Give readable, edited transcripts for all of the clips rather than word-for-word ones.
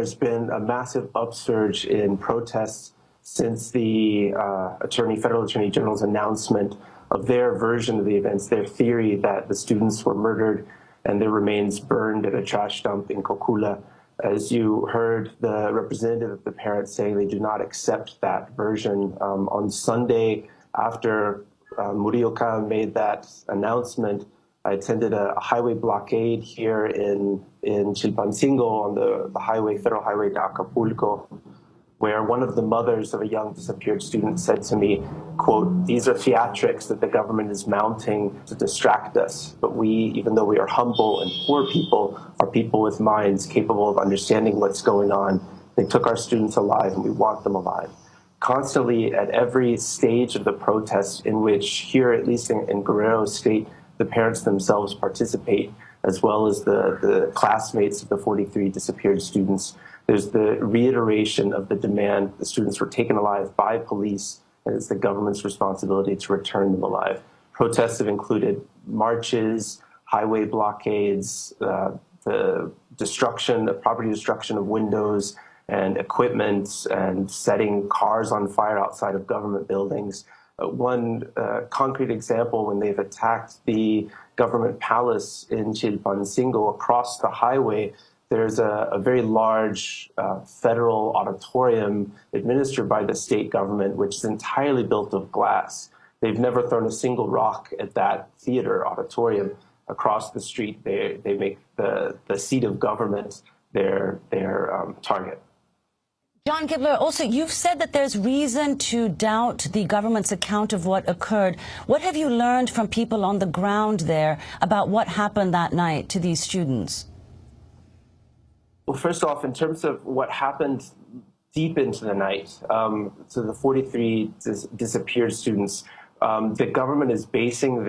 there's been a massive upsurge in protests since the Federal Attorney General's announcement of their version of the events, their theory that the students were murdered and their remains burned at a trash dump in Kokula. As you heard the representative of the parents saying they do not accept that version. On Sunday, after Murillo made that announcement, I attended a highway blockade here in Chilpancingo on the highway, federal highway to Acapulco, where one of the mothers of a young disappeared student said to me, quote, "These are theatrics that the government is mounting to distract us. But we, even though we are humble and poor people, are people with minds capable of understanding what's going on. They took our students alive and we want them alive." Constantly at every stage of the protest in which here, at least in Guerrero State, the parents themselves participate, as well as the classmates of the 43 disappeared students. There's the reiteration of the demand the students were taken alive by police, and it's the government's responsibility to return them alive. Protests have included marches, highway blockades, the destruction, the property destruction of windows and equipment, and setting cars on fire outside of government buildings. One concrete example, when they've attacked the government palace in Chilpancingo across the highway, there's a very large federal auditorium administered by the state government, which is entirely built of glass. They've never thrown a single rock at that theater auditorium. Across the street, they make the seat of government their target. John Gibler, also, you've said that there's reason to doubt the government's account of what occurred. What have you learned from people on the ground there about what happened that night to these students? Well, first off, in terms of what happened deep into the night, to the 43 disappeared students, the government is basing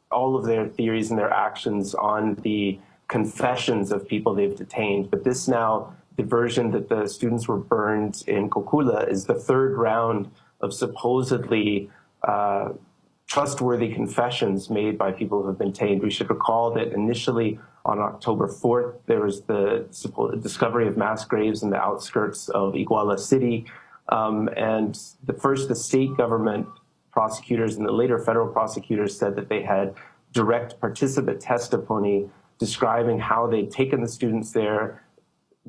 all of their theories and their actions on the confessions of people they've detained. But this now, the version that the students were burned in Kokula, is the third round of supposedly trustworthy confessions made by people who have been detained. We should recall that initially on October 4th, there was the discovery of mass graves in the outskirts of Iguala city. And the state government prosecutors and the later federal prosecutors said that they had direct participant testimony describing how they'd taken the students there,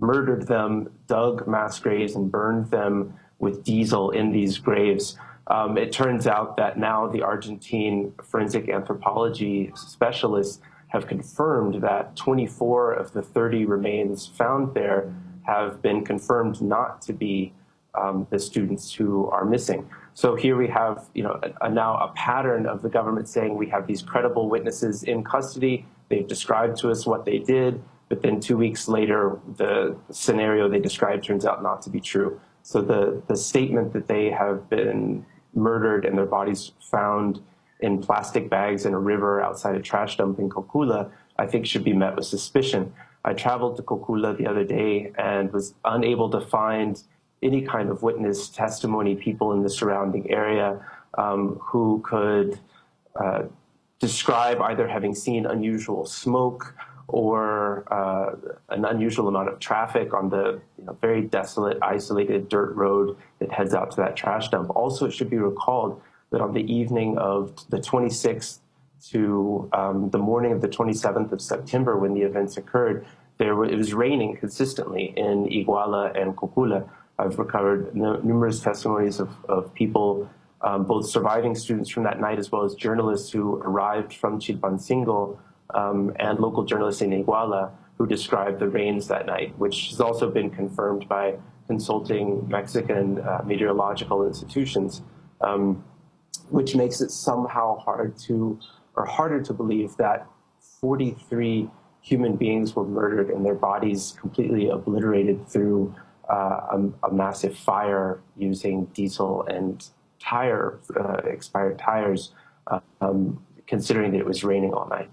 murdered them, dug mass graves, and burned them with diesel in these graves. It turns out that now the Argentine forensic anthropology specialists have confirmed that 24 of the 30 remains found there have been confirmed not to be the students who are missing. So here we have, now a pattern of the government saying we have these credible witnesses in custody. They've described to us what they did, but then 2 weeks later, the scenario they described turns out not to be true. So the statement that they have been murdered and their bodies found in plastic bags in a river outside a trash dump in Kokula, I think should be met with suspicion. I traveled to Kokula the other day and was unable to find any kind of witness testimony, people in the surrounding area who could describe either having seen unusual smoke or an unusual amount of traffic on the very desolate, isolated dirt road that heads out to that trash dump. Also, it should be recalled that on the evening of the 26th to the morning of the 27th of September, when the events occurred, it was raining consistently in Iguala and Kokula. I've recovered numerous testimonies of people, both surviving students from that night as well as journalists who arrived from Chilpancingo and local journalists in Iguala who described the rains that night, which has also been confirmed by consulting Mexican meteorological institutions, which makes it somehow harder to believe that 43 human beings were murdered and their bodies completely obliterated through a massive fire using diesel and expired tires, considering that it was raining all night.